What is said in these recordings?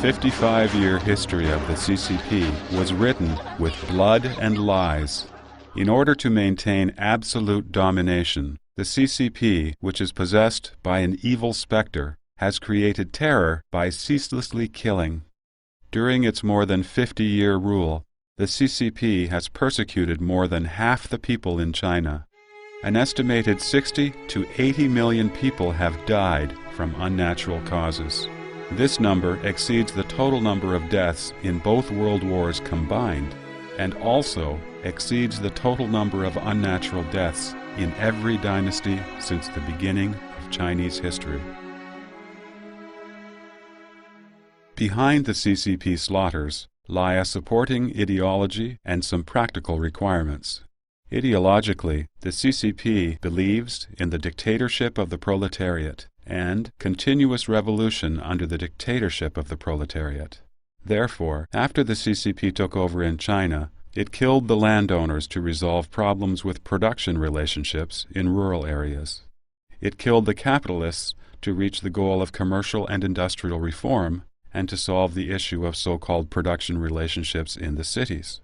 55-year history of the CCP was written with blood and lies. In order to maintain absolute domination, the CCP, which is possessed by an evil specter, has created terror by ceaselessly killing. During its more than 50-year rule, the CCP has persecuted more than half the people in China. An estimated 60 to 80 million people have died from unnatural causes. This number exceeds the total number of deaths in both world wars combined, and also exceeds the total number of unnatural deaths in every dynasty since the beginning of Chinese history. Behind the CCP slaughters lie a supporting ideology and some practical requirements. Ideologically, the CCP believes in the dictatorship of the proletariat and continuous revolution under the dictatorship of the proletariat. Therefore, after the CCP took over in China, it killed the landowners to resolve problems with production relationships in rural areas. It killed the capitalists to reach the goal of commercial and industrial reform and to solve the issue of so-called production relationships in the cities.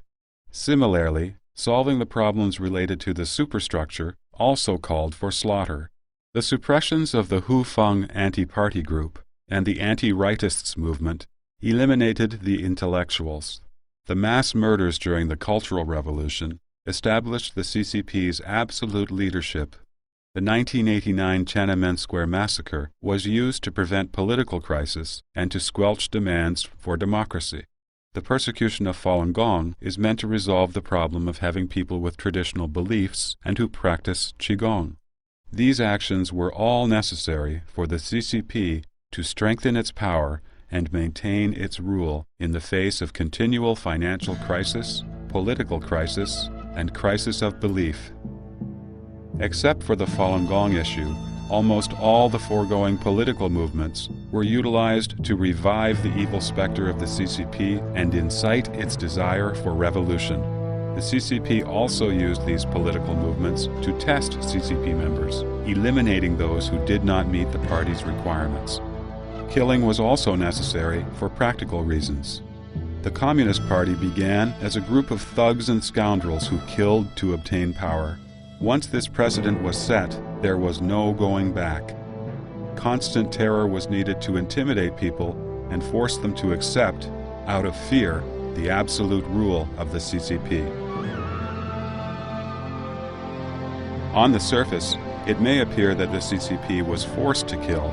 Similarly, solving the problems related to the superstructure also called for slaughter. The suppressions of the Hu Feng anti-party group and the anti-rightists movement eliminated the intellectuals. The mass murders during the Cultural Revolution established the CCP's absolute leadership. The 1989 Tiananmen Square massacre was used to prevent political crisis and to squelch demands for democracy. The persecution of Falun Gong is meant to resolve the problem of having people with traditional beliefs and who practice Qigong. These actions were all necessary for the CCP to strengthen its power and maintain its rule in the face of continual financial crisis, political crisis, and crisis of belief. Except for the Falun Gong issue, almost all the foregoing political movements were utilized to revive the evil specter of the CCP and incite its desire for revolution. The CCP also used these political movements to test CCP members, eliminating those who did not meet the party's requirements. Killing was also necessary for practical reasons. The Communist Party began as a group of thugs and scoundrels who killed to obtain power. Once this precedent was set, there was no going back. Constant terror was needed to intimidate people and force them to accept, out of fear, the absolute rule of the CCP. On the surface, it may appear that the CCP was forced to kill,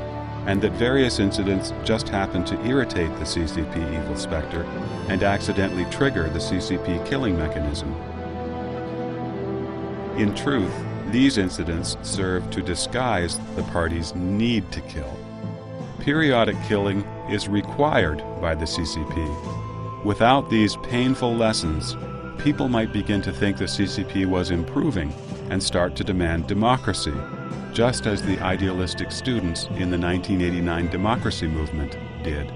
and that various incidents just happened to irritate the CCP evil specter and accidentally trigger the CCP killing mechanism. In truth, these incidents serve to disguise the party's need to kill. Periodic killing is required by the CCP. Without these painful lessons, people might begin to think the CCP was improving and start to demand democracy, just as the idealistic students in the 1989 democracy movement did.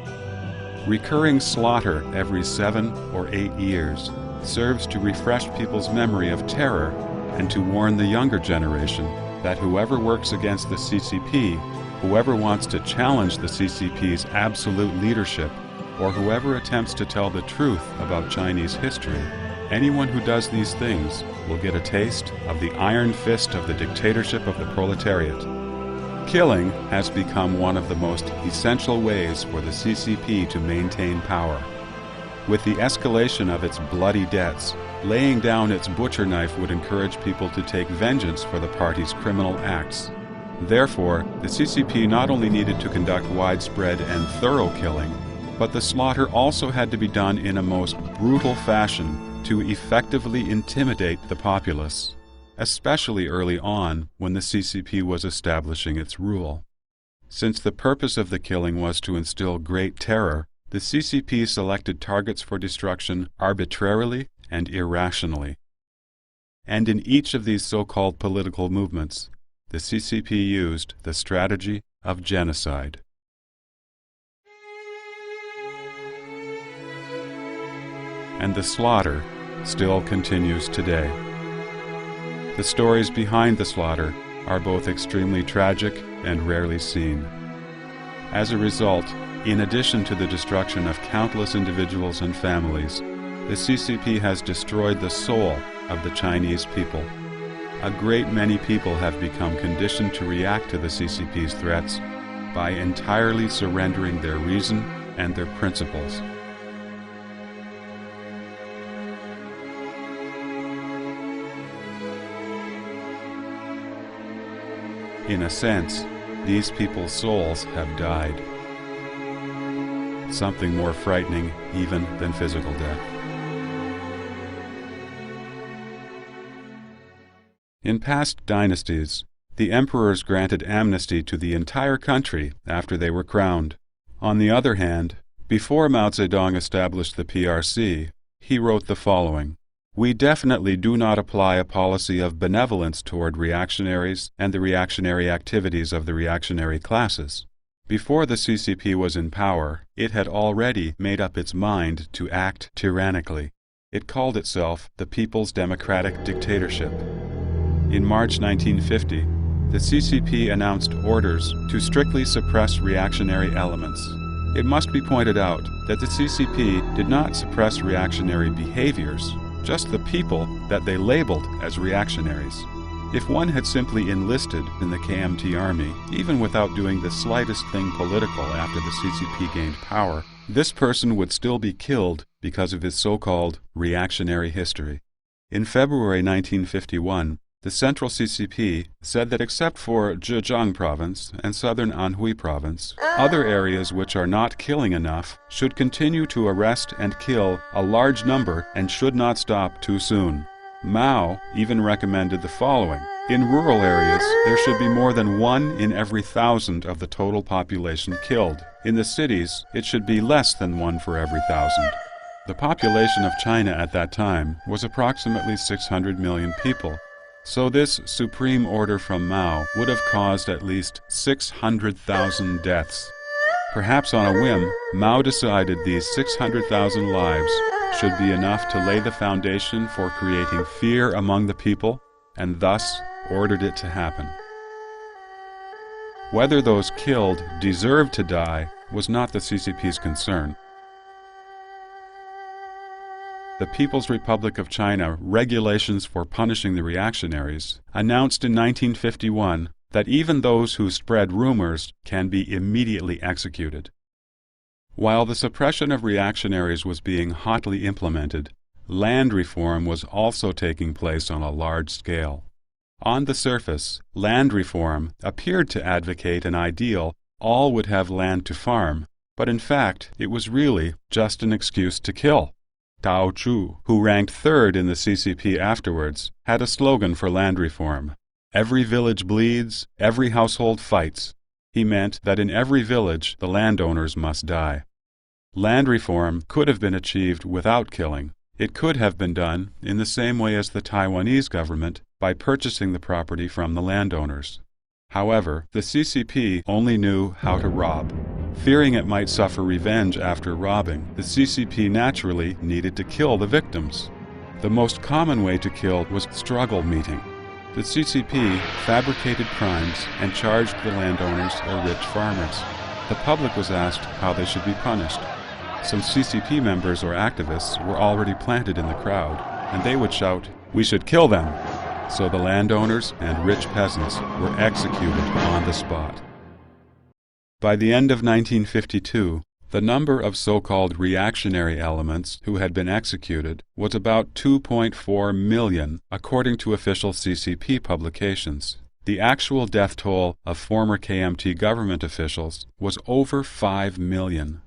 Recurring slaughter every 7 or 8 years serves to refresh people's memory of terror and to warn the younger generation that whoever works against the CCP, whoever wants to challenge the CCP's absolute leadership, or whoever attempts to tell the truth about Chinese history, anyone who does these things will get a taste of the iron fist of the dictatorship of the proletariat. Killing has become one of the most essential ways for the CCP to maintain power. With the escalation of its bloody debts, laying down its butcher knife would encourage people to take vengeance for the party's criminal acts. Therefore, the CCP not only needed to conduct widespread and thorough killing, but the slaughter also had to be done in a most brutal fashion to effectively intimidate the populace, especially early on when the CCP was establishing its rule. Since the purpose of the killing was to instill great terror, the CCP selected targets for destruction arbitrarily and irrationally. And in each of these so-called political movements, the CCP used the strategy of genocide. And the slaughter still continues today. The stories behind the slaughter are both extremely tragic and rarely seen. As a result, In addition to the destruction of countless individuals and families, the CCP has destroyed the soul of the Chinese people. A great many people have become conditioned to react to the CCP's threats by entirely surrendering their reason and their principles. In a sense, these people's souls have died. Something more frightening even than physical death. In past dynasties, the emperors granted amnesty to the entire country after they were crowned. On the other hand, before Mao Zedong established the PRC, he wrote the following: "We definitely do not apply a policy of benevolence toward reactionaries and the reactionary activities of the reactionary classes." Before the CCP was in power, it had already made up its mind to act tyrannically. It called itself the People's Democratic Dictatorship. In March 1950, the CCP announced orders to strictly suppress reactionary elements. It must be pointed out that the CCP did not suppress reactionary behaviors, just the people that they labeled as reactionaries. If one had simply enlisted in the KMT army, even without doing the slightest thing political after the CCP gained power, this person would still be killed because of his so-called reactionary history. In February 1951, the Central CCP said that except for Zhejiang Province and Southern Anhui Province, other areas which are not killing enough should continue to arrest and kill a large number and should not stop too soon. Mao even recommended the following: in rural areas, there should be more than 1 in every 1,000 of the total population killed. In the cities, it should be less than 1 for every 1,000. The population of China at that time was approximately 600 million people. So this supreme order from Mao would have caused at least 600,000 deaths. Perhaps on a whim, Mao decided these 600,000 lives should be enough to lay the foundation for creating fear among the people, and thus ordered it to happen. Whether those killed deserved to die was not the CCP's concern. The People's Republic of China Regulations for Punishing the Reactionaries announced in 1951 that even those who spread rumors can be immediately executed. While the suppression of reactionaries was being hotly implemented, land reform was also taking place on a large scale. On the surface, land reform appeared to advocate an ideal all would have land to farm, but in fact it was really just an excuse to kill. Tao Chu, who ranked third in the CCP afterwards, had a slogan for land reform: "Every village bleeds, every household fights." He meant that in every village the landowners must die. Land reform could have been achieved without killing. It could have been done in the same way as the Taiwanese government, by purchasing the property from the landowners. However, the CCP only knew how to rob. Fearing it might suffer revenge after robbing, the CCP naturally needed to kill the victims. The most common way to kill was struggle meeting. The CCP fabricated crimes and charged the landowners or rich farmers. The public was asked how they should be punished. Some CCP members or activists were already planted in the crowd, and they would shout, "We should kill them!" So the landowners and rich peasants were executed on the spot. By the end of 1952, the number of so-called reactionary elements who had been executed was about 2.4 million, according to official CCP publications. The actual death toll of former KMT government officials was over 5 million.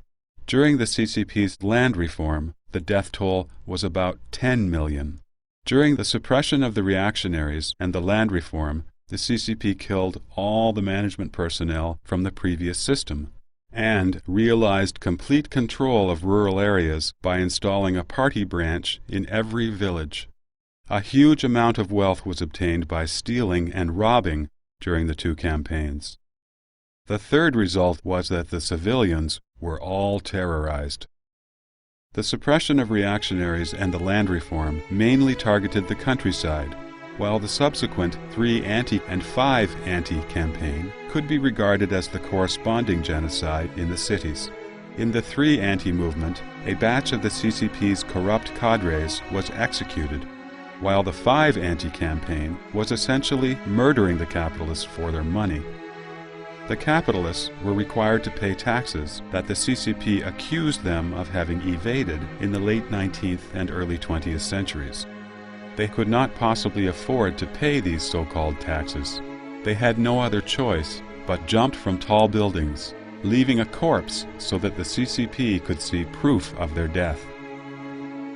During the CCP's land reform, the death toll was about 10 million. During the suppression of the reactionaries and the land reform, the CCP killed all the management personnel from the previous system and realized complete control of rural areas by installing a party branch in every village. A huge amount of wealth was obtained by stealing and robbing during the two campaigns. The third result was that the civilians were all terrorized. The suppression of reactionaries and the land reform mainly targeted the countryside, while the subsequent 3 anti and 5 anti campaign could be regarded as the corresponding genocide in the cities. In the 3 anti-movement, a batch of the CCP's corrupt cadres was executed, while the 5 anti-campaign was essentially murdering the capitalists for their money. The capitalists were required to pay taxes that the CCP accused them of having evaded in the late 19th and early 20th centuries. They could not possibly afford to pay these so-called taxes. They had no other choice but jumped from tall buildings, leaving a corpse so that the CCP could see proof of their death.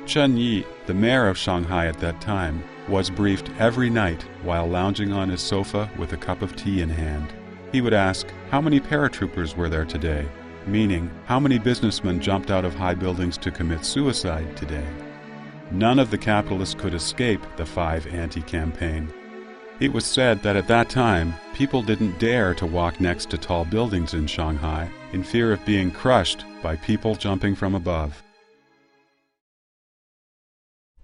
Chen Yi, the mayor of Shanghai at that time, was briefed every night while lounging on his sofa with a cup of tea in hand. He would ask, how many paratroopers were there today? Meaning, how many businessmen jumped out of high buildings to commit suicide today? None of the capitalists could escape the 5 anti-campaign. It was said that at that time, people didn't dare to walk next to tall buildings in Shanghai in fear of being crushed by people jumping from above.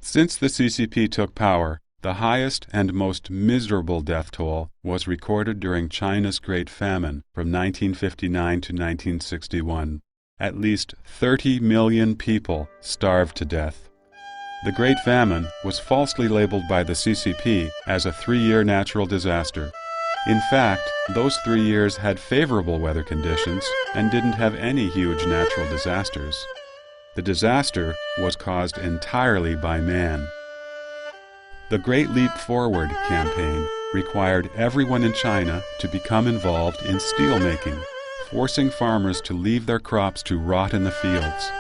Since the CCP took power, the highest and most miserable death toll was recorded during China's Great Famine from 1959 to 1961. At least 30 million people starved to death. The Great Famine was falsely labeled by the CCP as a 3-year natural disaster. In fact, those 3 years had favorable weather conditions and didn't have any huge natural disasters. The disaster was caused entirely by man. The Great Leap Forward campaign required everyone in China to become involved in steelmaking, forcing farmers to leave their crops to rot in the fields.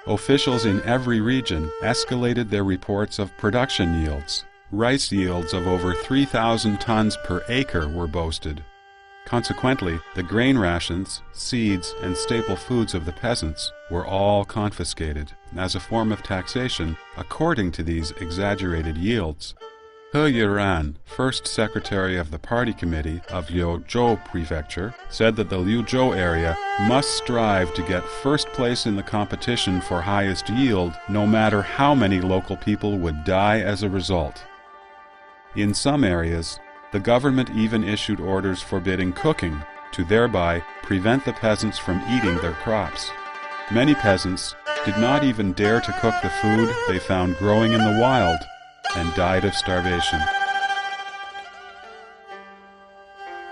Officials in every region escalated their reports of production yields. Rice yields of over 3,000 tons per acre were boasted. Consequently, the grain rations, seeds, and staple foods of the peasants were all confiscated as a form of taxation according to these exaggerated yields. He Yiran, first secretary of the party committee of Liuzhou Prefecture, said that the Liuzhou area must strive to get first place in the competition for highest yield, no matter how many local people would die as a result. In some areas, the government even issued orders forbidding cooking to thereby prevent the peasants from eating their crops. Many peasants did not even dare to cook the food they found growing in the wild, and died of starvation.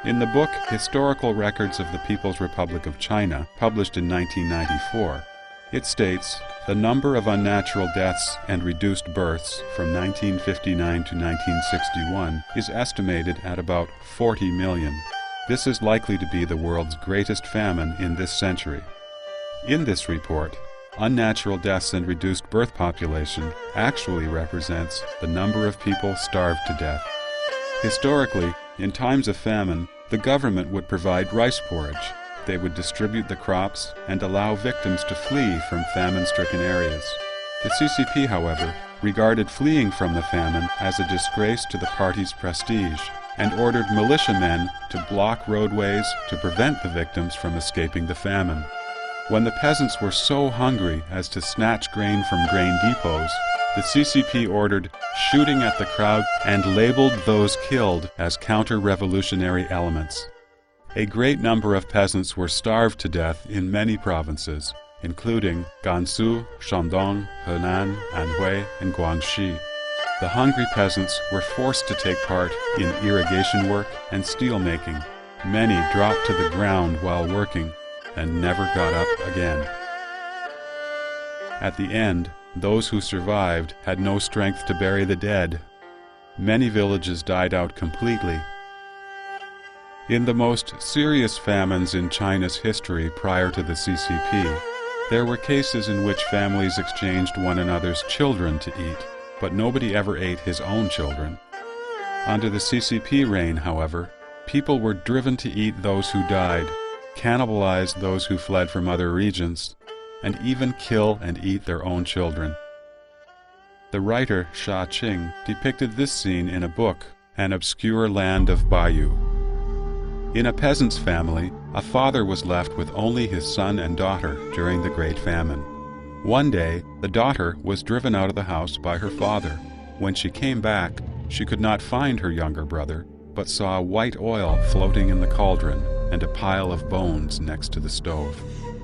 In the book Historical Records of the People's Republic of China, published in 1994, it states, the number of unnatural deaths and reduced births from 1959 to 1961 is estimated at about 40 million. This is likely to be the world's greatest famine in this century. In this report, unnatural deaths and reduced birth population actually represents the number of people starved to death. Historically, in times of famine, the government would provide rice porridge. They would distribute the crops and allow victims to flee from famine-stricken areas. The CCP, however, regarded fleeing from the famine as a disgrace to the party's prestige and ordered militiamen to block roadways to prevent the victims from escaping the famine. When the peasants were so hungry as to snatch grain from grain depots, the CCP ordered shooting at the crowd and labeled those killed as counter-revolutionary elements. A great number of peasants were starved to death in many provinces, including Gansu, Shandong, Henan, Anhui, and Guangxi. The hungry peasants were forced to take part in irrigation work and steel making. Many dropped to the ground while working and never got up again. At the end, those who survived had no strength to bury the dead. Many villages died out completely. In the most serious famines in China's history prior to the CCP, there were cases in which families exchanged one another's children to eat, but nobody ever ate his own children. Under the CCP reign, however, people were driven to eat those who died, cannibalize those who fled from other regions, and even kill and eat their own children. The writer Sha Qing depicted this scene in a book, An Obscure Land of Bayou. In a peasant's family, a father was left with only his son and daughter during the Great Famine. One day, the daughter was driven out of the house by her father. When she came back, she could not find her younger brother, but saw white oil floating in the cauldron and a pile of bones next to the stove.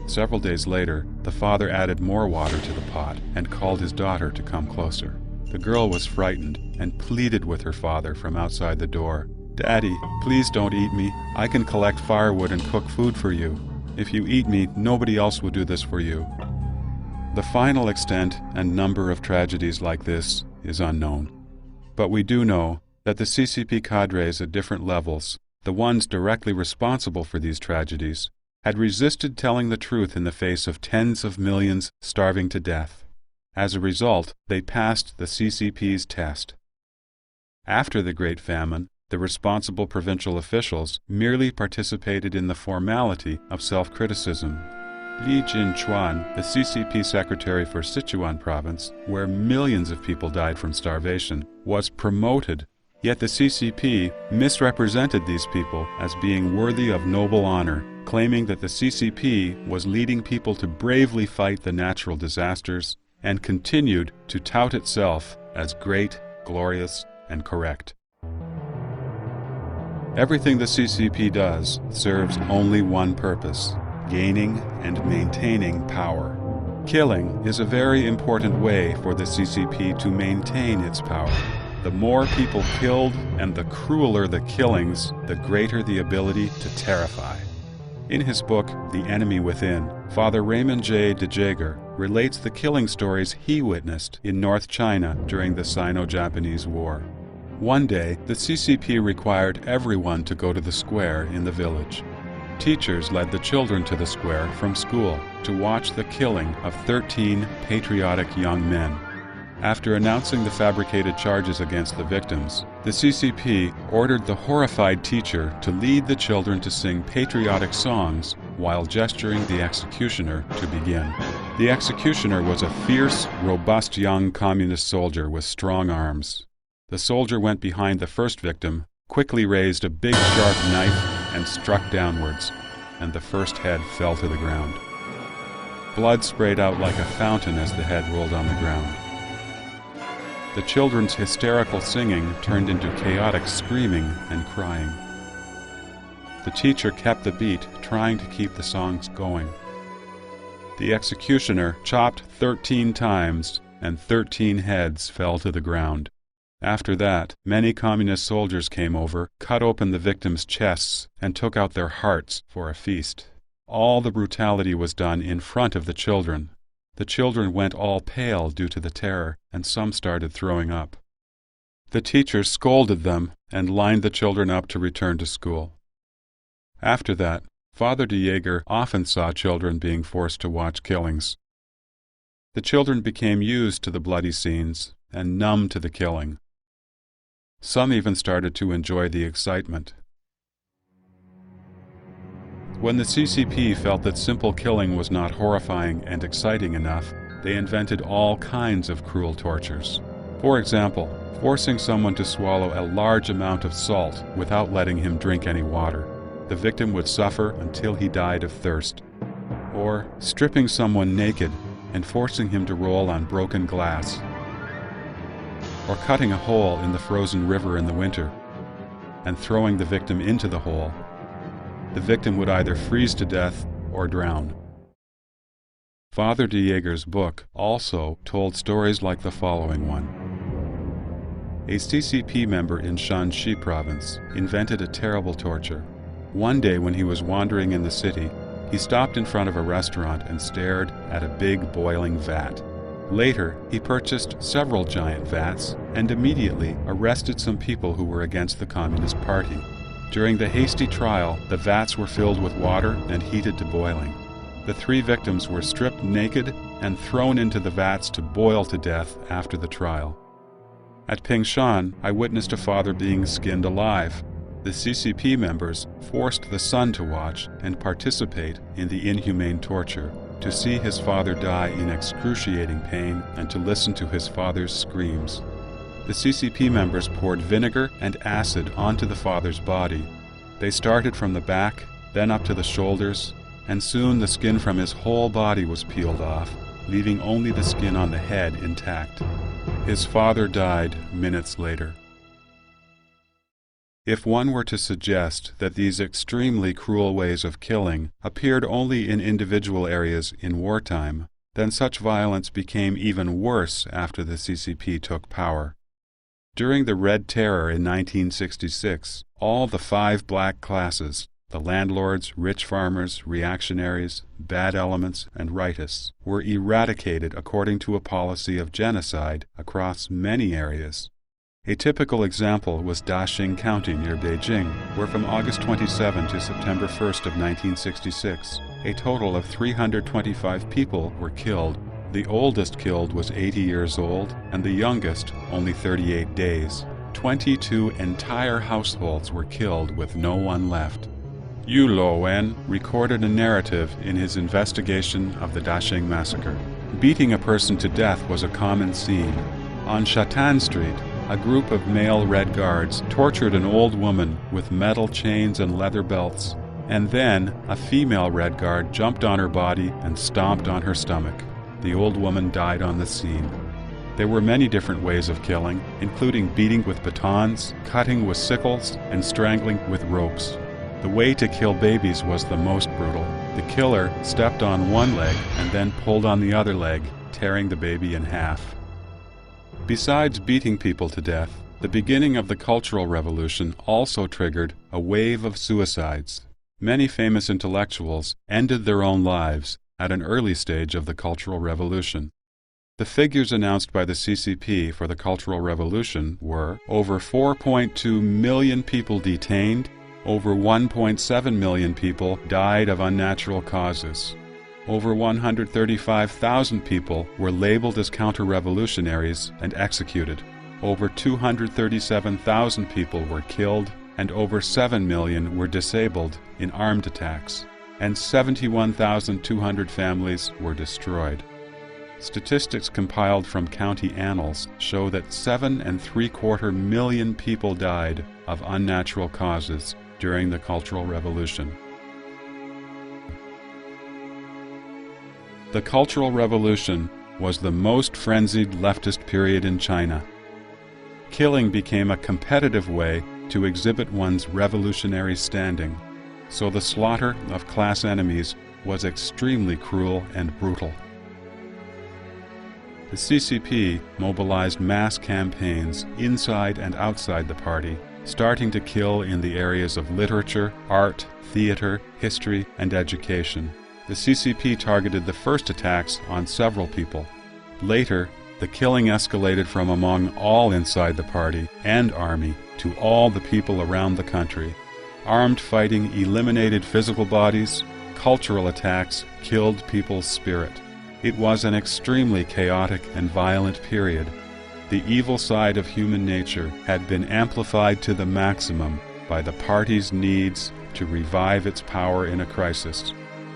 Several days later, the father added more water to the pot and called his daughter to come closer. The girl was frightened and pleaded with her father from outside the door. "Daddy, please don't eat me. I can collect firewood and cook food for you. If you eat me, nobody else will do this for you." The final extent and number of tragedies like this is unknown. But we do know that the CCP cadres at different levels, the ones directly responsible for these tragedies, had resisted telling the truth in the face of tens of millions starving to death. As a result, they passed the CCP's test. After the Great Famine, the responsible provincial officials merely participated in the formality of self-criticism. Li Jinchuan, the CCP secretary for Sichuan province, where millions of people died from starvation, was promoted. Yet the CCP misrepresented these people as being worthy of noble honor, claiming that the CCP was leading people to bravely fight the natural disasters and continued to tout itself as great, glorious, and correct. Everything the CCP does serves only one purpose: gaining and maintaining power. Killing is a very important way for the CCP to maintain its power. The more people killed and the crueler the killings, the greater the ability to terrify. In his book, The Enemy Within, Father Raymond J. de Jager relates the killing stories he witnessed in North China during the Sino-Japanese War. One day, the CCP required everyone to go to the square in the village. Teachers led the children to the square from school to watch the killing of 13 patriotic young men. After announcing the fabricated charges against the victims, the CCP ordered the horrified teacher to lead the children to sing patriotic songs while gesturing the executioner to begin. The executioner was a fierce, robust young communist soldier with strong arms. The soldier went behind the first victim, quickly raised a big sharp knife, and struck downwards, and the first head fell to the ground. Blood sprayed out like a fountain as the head rolled on the ground. The children's hysterical singing turned into chaotic screaming and crying. The teacher kept the beat, trying to keep the songs going. The executioner chopped 13 times, and 13 heads fell to the ground. After that, many communist soldiers came over, cut open the victims' chests, and took out their hearts for a feast. All the brutality was done in front of the children. The children went all pale due to the terror, and some started throwing up. The teachers scolded them and lined the children up to return to school. After that, Father de Jager often saw children being forced to watch killings. The children became used to the bloody scenes and numb to the killing. Some even started to enjoy the excitement. When the CCP felt that simple killing was not horrifying and exciting enough, they invented all kinds of cruel tortures. For example, forcing someone to swallow a large amount of salt without letting him drink any water. The victim would suffer until he died of thirst. Or stripping someone naked and forcing him to roll on broken glass. Or cutting a hole in the frozen river in the winter and throwing the victim into the hole. The victim would either freeze to death or drown. Father de Jager's book also told stories like the following one. A CCP member in Shanxi province invented a terrible torture. One day when he was wandering in the city, he stopped in front of a restaurant and stared at a big boiling vat. Later, he purchased several giant vats and immediately arrested some people who were against the Communist Party. During the hasty trial, the vats were filled with water and heated to boiling. The 3 victims were stripped naked and thrown into the vats to boil to death after the trial. At Pingshan, I witnessed a father being skinned alive. The CCP members forced the son to watch and participate in the inhumane torture, to see his father die in excruciating pain and to listen to his father's screams. The CCP members poured vinegar and acid onto the father's body. They started from the back, then up to the shoulders, and soon the skin from his whole body was peeled off, leaving only the skin on the head intact. His father died minutes later. If one were to suggest that these extremely cruel ways of killing appeared only in individual areas in wartime, then such violence became even worse after the CCP took power. During the Red Terror in 1966, all the 5 black classes, the landlords, rich farmers, reactionaries, bad elements, and rightists, were eradicated according to a policy of genocide across many areas. A typical example was Daxing County near Beijing, where from August 27 to September 1st of 1966, a total of 325 people were killed. The oldest killed was 80 years old, and the youngest only 38 days. 22 entire households were killed with no one left. Yu Luowen recorded a narrative in his investigation of the Daxing massacre. Beating a person to death was a common scene. On Shatan Street, a group of male Red Guards tortured an old woman with metal chains and leather belts, and then a female Red Guard jumped on her body and stomped on her stomach. The old woman died on the scene. There were many different ways of killing, including beating with batons, cutting with sickles, and strangling with ropes. The way to kill babies was the most brutal. The killer stepped on one leg and then pulled on the other leg, tearing the baby in half. Besides beating people to death, the beginning of the Cultural Revolution also triggered a wave of suicides. Many famous intellectuals ended their own lives at an early stage of the Cultural Revolution. The figures announced by the CCP for the Cultural Revolution were over 4.2 million people detained, over 1.7 million people died of unnatural causes. Over 135,000 people were labeled as counter-revolutionaries and executed. Over 237,000 people were killed, and over 7 million were disabled in armed attacks, and 71,200 families were destroyed. Statistics compiled from county annals show that 7.75 million people died of unnatural causes during the Cultural Revolution. The Cultural Revolution was the most frenzied leftist period in China. Killing became a competitive way to exhibit one's revolutionary standing, so the slaughter of class enemies was extremely cruel and brutal. The CCP mobilized mass campaigns inside and outside the party, starting to kill in the areas of literature, art, theater, history, and education. The CCP targeted the first attacks on several people. Later, the killing escalated from among all inside the party and army to all the people around the country. Armed fighting eliminated physical bodies. Cultural attacks killed people's spirit. It was an extremely chaotic and violent period. The evil side of human nature had been amplified to the maximum by the party's needs to revive its power in a crisis.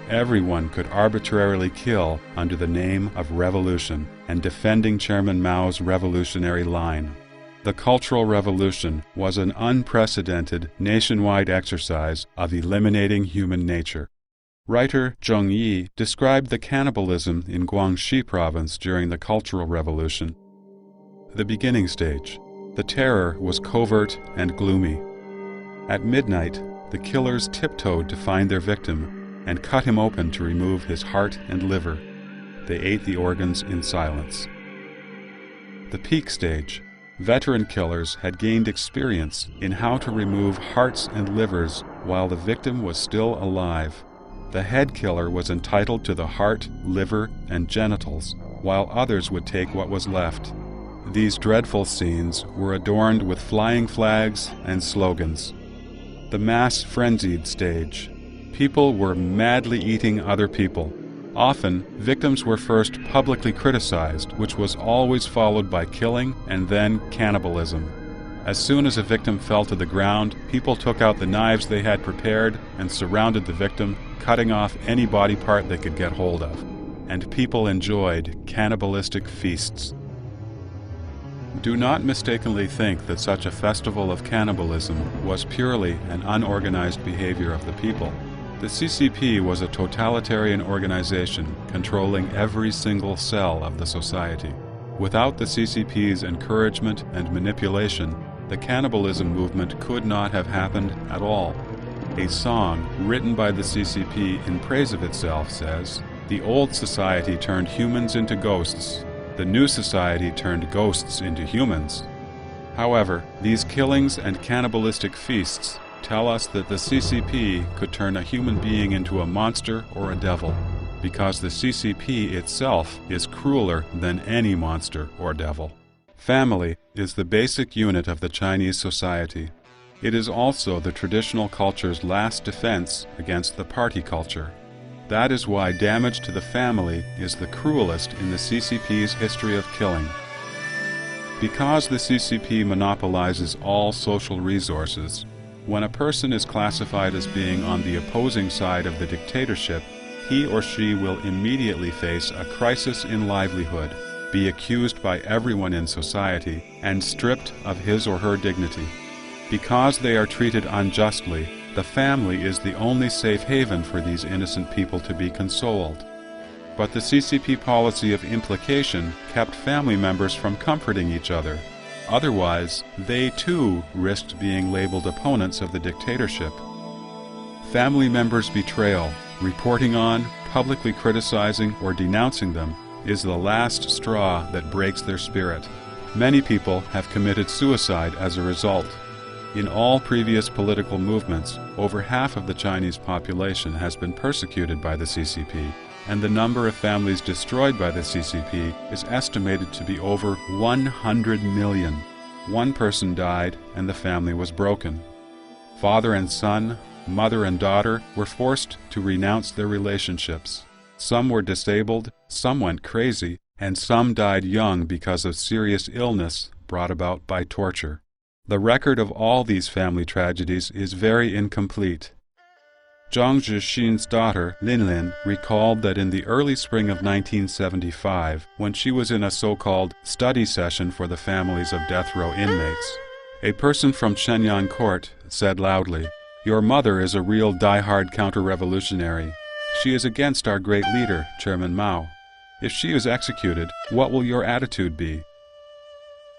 Everyone could arbitrarily kill under the name of revolution and defending Chairman Mao's revolutionary line. The Cultural Revolution was an unprecedented nationwide exercise of eliminating human nature. Writer Zheng Yi described the cannibalism in Guangxi province during the Cultural Revolution. The beginning stage. The terror was covert and gloomy. At midnight, the killers tiptoed to find their victim and cut him open to remove his heart and liver. They ate the organs in silence. The peak stage. Veteran killers had gained experience in how to remove hearts and livers while the victim was still alive. The head killer was entitled to the heart, liver, and genitals, while others would take what was left. These dreadful scenes were adorned with flying flags and slogans. The mass frenzied stage. People were madly eating other people. Often, victims were first publicly criticized, which was always followed by killing and then cannibalism. As soon as a victim fell to the ground, people took out the knives they had prepared and surrounded the victim, cutting off any body part they could get hold of. And people enjoyed cannibalistic feasts. Do not mistakenly think that such a festival of cannibalism was purely an unorganized behavior of the people. The CCP was a totalitarian organization controlling every single cell of the society. Without the CCP's encouragement and manipulation, the cannibalism movement could not have happened at all. A song written by the CCP in praise of itself says, "The old society turned humans into ghosts. The new society turned ghosts into humans." However, these killings and cannibalistic feasts tell us that the CCP could turn a human being into a monster or a devil, because the CCP itself is crueler than any monster or devil. Family is the basic unit of the Chinese society. It is also the traditional culture's last defense against the party culture. That is why damage to the family is the cruelest in the CCP's history of killing. Because the CCP monopolizes all social resources, when a person is classified as being on the opposing side of the dictatorship, he or she will immediately face a crisis in livelihood, be accused by everyone in society, and stripped of his or her dignity. Because they are treated unjustly, the family is the only safe haven for these innocent people to be consoled. But the CCP policy of implication kept family members from comforting each other. Otherwise, they too risked being labeled opponents of the dictatorship. Family members' betrayal, reporting on, publicly criticizing, or denouncing them, is the last straw that breaks their spirit. Many people have committed suicide as a result. In all previous political movements, over half of the Chinese population has been persecuted by the CCP, and the number of families destroyed by the CCP is estimated to be over 100 million. One person died and the family was broken. Father and son, mother and daughter were forced to renounce their relationships. Some were disabled, some went crazy, and some died young because of serious illness brought about by torture. The record of all these family tragedies is very incomplete. Zhang Zhixin's daughter, Linlin, recalled that in the early spring of 1975, when she was in a so-called study session for the families of death row inmates, a person from Shenyang court said loudly, "Your mother is a real die-hard counter-revolutionary. She is against our great leader, Chairman Mao. If she is executed, what will your attitude be?"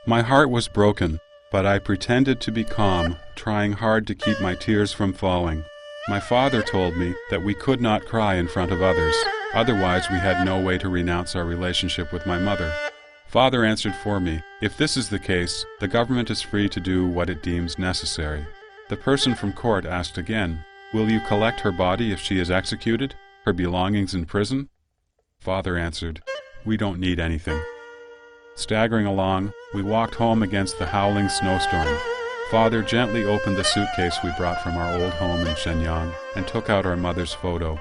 My heart was broken, but I pretended to be calm, trying hard to keep my tears from falling. My father told me that we could not cry in front of others, otherwise we had no way to renounce our relationship with my mother. Father answered for me, "If this is the case, the government is free to do what it deems necessary." The person from court asked again, "Will you collect her body if she is executed? Her belongings in prison?" Father answered, "We don't need anything." Staggering along, we walked home against the howling snowstorm. Father gently opened the suitcase we brought from our old home in Shenyang and took out our mother's photo.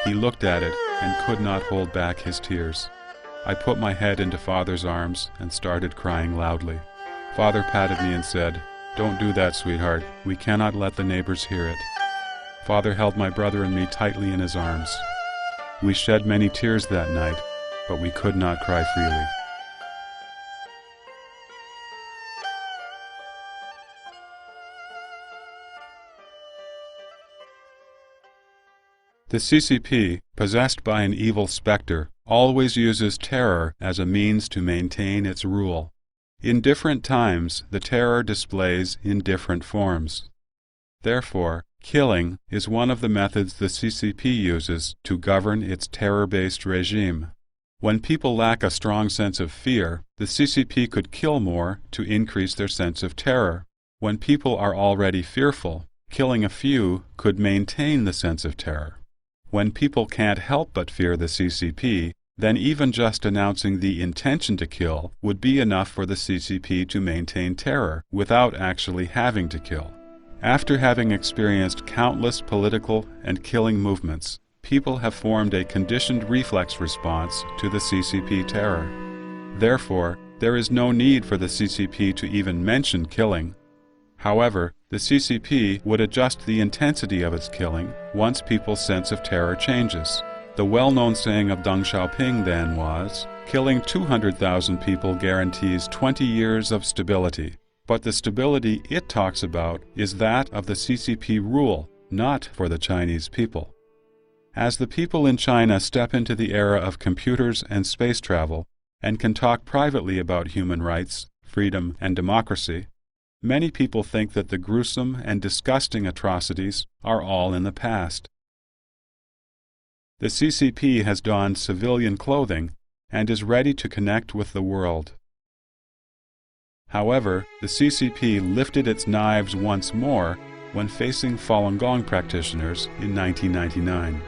He looked at it and could not hold back his tears. I put my head into Father's arms and started crying loudly. Father patted me and said, "Don't do that, sweetheart. We cannot let the neighbors hear it." Father held my brother and me tightly in his arms. We shed many tears that night, but we could not cry freely. The CCP, possessed by an evil specter, always uses terror as a means to maintain its rule. In different times, the terror displays in different forms. Therefore, killing is one of the methods the CCP uses to govern its terror-based regime. When people lack a strong sense of fear, the CCP could kill more to increase their sense of terror. When people are already fearful, killing a few could maintain the sense of terror. When people can't help but fear the CCP, then even just announcing the intention to kill would be enough for the CCP to maintain terror without actually having to kill. After having experienced countless political and killing movements, people have formed a conditioned reflex response to the CCP terror. Therefore, there is no need for the CCP to even mention killing. However, the CCP would adjust the intensity of its killing once people's sense of terror changes. The well-known saying of Deng Xiaoping then was, "Killing 200,000 people guarantees 20 years of stability." But the stability it talks about is that of the CCP rule, not for the Chinese people. As the people in China step into the era of computers and space travel, and can talk privately about human rights, freedom, and democracy, Many people think that the gruesome and disgusting atrocities are all in the past. The CCP has donned civilian clothing and is ready to connect with the world. However, the CCP lifted its knives once more when facing Falun Gong practitioners in 1999.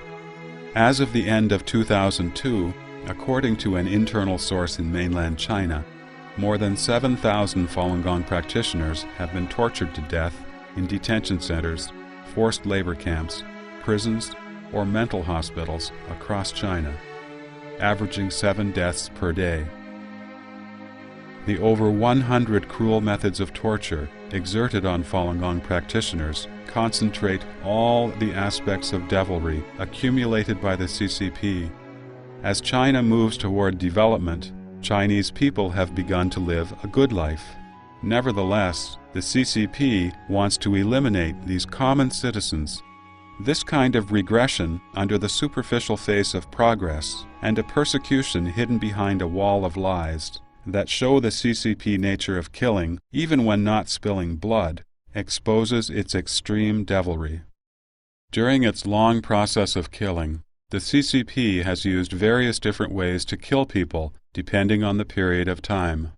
As of the end of 2002, according to an internal source in mainland China, more than 7,000 Falun Gong practitioners have been tortured to death in detention centers, forced labor camps, prisons, or mental hospitals across China, averaging 7 deaths per day. The over 100 cruel methods of torture exerted on Falun Gong practitioners concentrate all the aspects of devilry accumulated by the CCP. As China moves toward development, Chinese people have begun to live a good life. Nevertheless, the CCP wants to eliminate these common citizens. This kind of regression under the superficial face of progress and a persecution hidden behind a wall of lies that show the CCP nature of killing, even when not spilling blood, exposes its extreme devilry. During its long process of killing, the CCP has used various different ways to kill people depending on the period of time.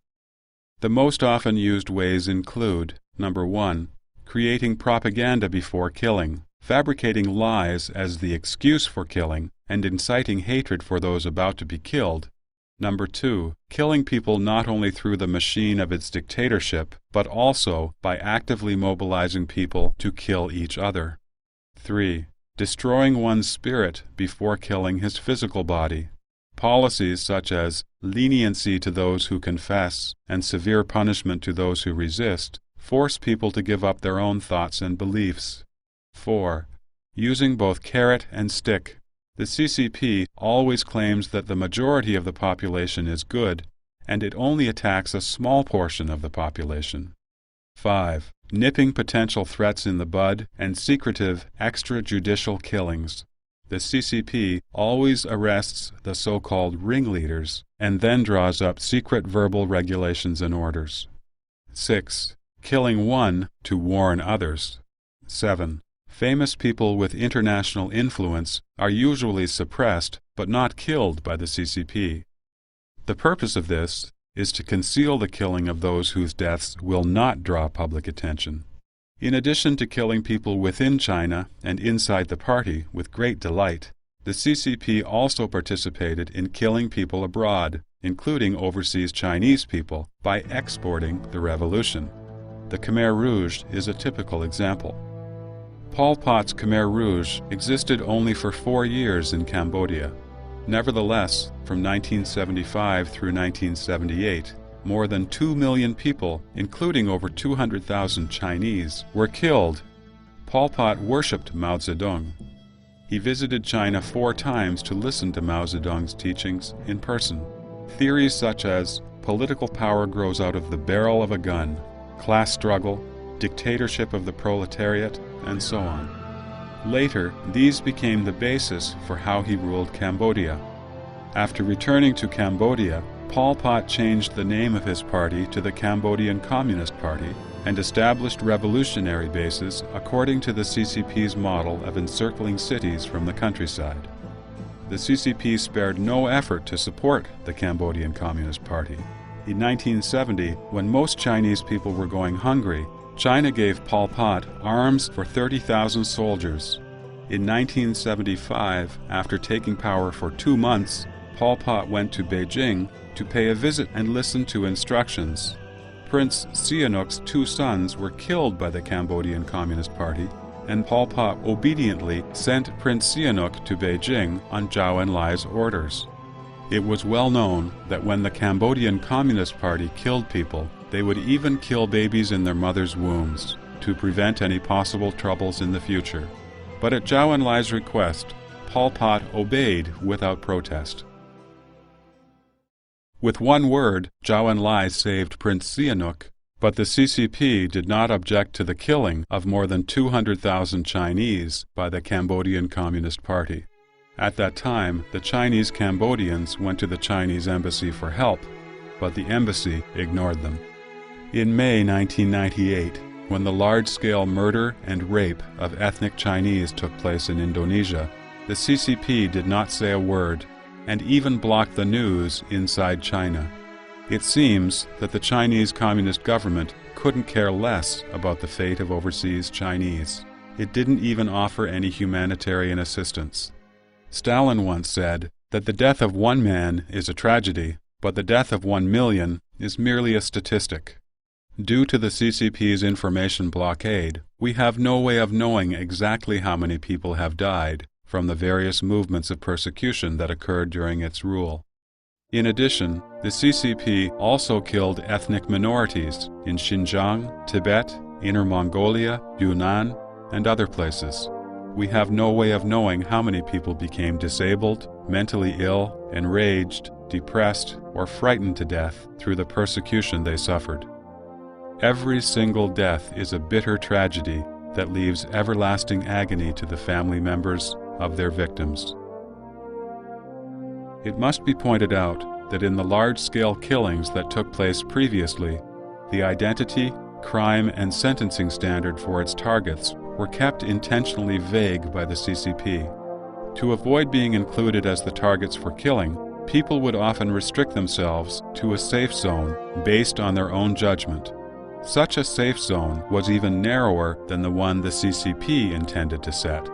The most often used ways include, number 1, creating propaganda before killing, fabricating lies as the excuse for killing, and inciting hatred for those about to be killed. Number 2, killing people not only through the machine of its dictatorship, but also by actively mobilizing people to kill each other. 3, destroying one's spirit before killing his physical body. Policies such as leniency to those who confess and severe punishment to those who resist force people to give up their own thoughts and beliefs. 4. Using both carrot and stick. The CCP always claims that the majority of the population is good, and it only attacks a small portion of the population. 5. Nipping potential threats in the bud and secretive extrajudicial killings. The CCP always arrests the so-called ringleaders and then draws up secret verbal regulations and orders. 6. Killing one to warn others. 7. Famous people with international influence are usually suppressed but not killed by the CCP. The purpose of this is to conceal the killing of those whose deaths will not draw public attention. In addition to killing people within China and inside the party with great delight, the CCP also participated in killing people abroad, including overseas Chinese people, by exporting the revolution. The Khmer Rouge is a typical example. Pol Pot's Khmer Rouge existed only for 4 years in Cambodia. Nevertheless, from 1975 through 1978, more than 2 million people, including over 200,000 Chinese, were killed. Pol Pot worshipped Mao Zedong. He visited China 4 times to listen to Mao Zedong's teachings in person. Theories such as political power grows out of the barrel of a gun, class struggle, dictatorship of the proletariat, and so on. Later, these became the basis for how he ruled Cambodia. After returning to Cambodia, Pol Pot changed the name of his party to the Cambodian Communist Party and established revolutionary bases according to the CCP's model of encircling cities from the countryside. The CCP spared no effort to support the Cambodian Communist Party. In 1970, when most Chinese people were going hungry, China gave Pol Pot arms for 30,000 soldiers. In 1975, after taking power for 2 months, Pol Pot went to Beijing to pay a visit and listen to instructions. Prince Sihanouk's 2 sons were killed by the Cambodian Communist Party, and Pol Pot obediently sent Prince Sihanouk to Beijing on Zhou Enlai's orders. It was well known that when the Cambodian Communist Party killed people, they would even kill babies in their mothers' wombs to prevent any possible troubles in the future. But at Zhou Enlai's request, Pol Pot obeyed without protest. With one word, Zhou Enlai saved Prince Sihanouk, but the CCP did not object to the killing of more than 200,000 Chinese by the Cambodian Communist Party. At that time, the Chinese Cambodians went to the Chinese embassy for help, but the embassy ignored them. In May 1998, when the large-scale murder and rape of ethnic Chinese took place in Indonesia, the CCP did not say a word and even blocked the news inside China. It seems that the Chinese Communist government couldn't care less about the fate of overseas Chinese. It didn't even offer any humanitarian assistance. Stalin once said that the death of one man is a tragedy, but the death of 1 million is merely a statistic. Due to the CCP's information blockade, we have no way of knowing exactly how many people have died from the various movements of persecution that occurred during its rule. In addition, the CCP also killed ethnic minorities in Xinjiang, Tibet, Inner Mongolia, Yunnan, and other places. We have no way of knowing how many people became disabled, mentally ill, enraged, depressed, or frightened to death through the persecution they suffered. Every single death is a bitter tragedy that leaves everlasting agony to the family members of their victims. It must be pointed out that in the large-scale killings that took place previously, the identity, crime, and sentencing standard for its targets were kept intentionally vague by the CCP. To avoid being included as the targets for killing, people would often restrict themselves to a safe zone based on their own judgment. Such a safe zone was even narrower than the one the CCP intended to set.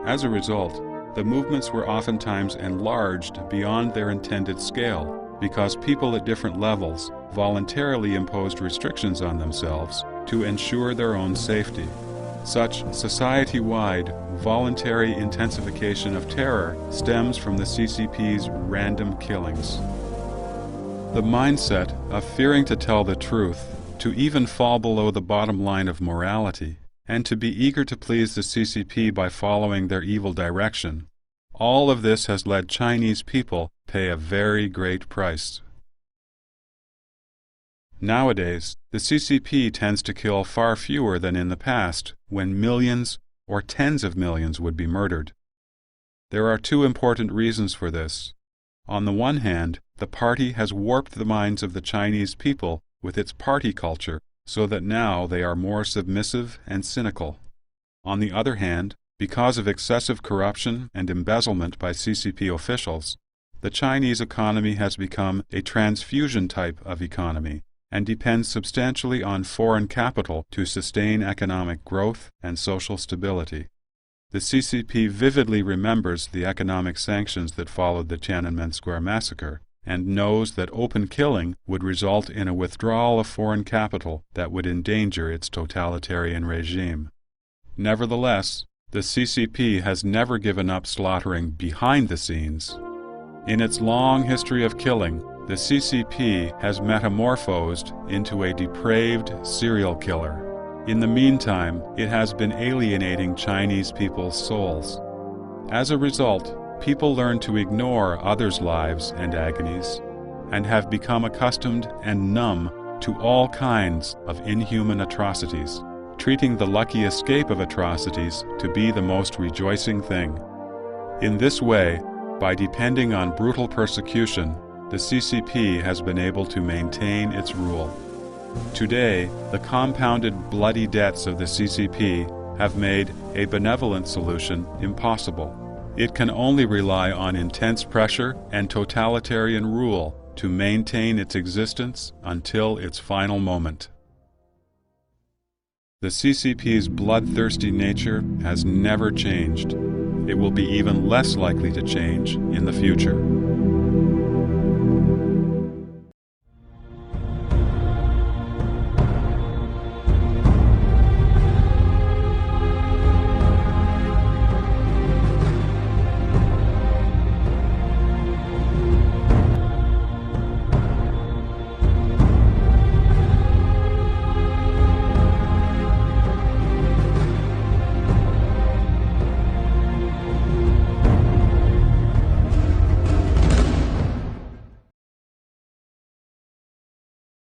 As a result, the movements were oftentimes enlarged beyond their intended scale because people at different levels voluntarily imposed restrictions on themselves to ensure their own safety. Such society-wide, voluntary intensification of terror stems from the CCP's random killings. The mindset of fearing to tell the truth, to even fall below the bottom line of morality, and to be eager to please the CCP by following their evil direction, all of this has led Chinese people pay a very great price. Nowadays, the CCP tends to kill far fewer than in the past, when millions or tens of millions would be murdered. There are two important reasons for this. On the one hand, the party has warped the minds of the Chinese people with its party culture so that now they are more submissive and cynical. On the other hand, because of excessive corruption and embezzlement by CCP officials, the Chinese economy has become a transfusion type of economy and depends substantially on foreign capital to sustain economic growth and social stability. The CCP vividly remembers the economic sanctions that followed the Tiananmen Square massacre and knows that open killing would result in a withdrawal of foreign capital that would endanger its totalitarian regime. Nevertheless, the CCP has never given up slaughtering behind the scenes. In its long history of killing, the CCP has metamorphosed into a depraved serial killer. In the meantime, it has been alienating Chinese people's souls. As a result, people learn to ignore others' lives and agonies, and have become accustomed and numb to all kinds of inhuman atrocities, treating the lucky escape of atrocities to be the most rejoicing thing. In this way, by depending on brutal persecution, the CCP has been able to maintain its rule. Today, the compounded bloody debts of the CCP have made a benevolent solution impossible. It can only rely on intense pressure and totalitarian rule to maintain its existence until its final moment. The CCP's bloodthirsty nature has never changed. It will be even less likely to change in the future.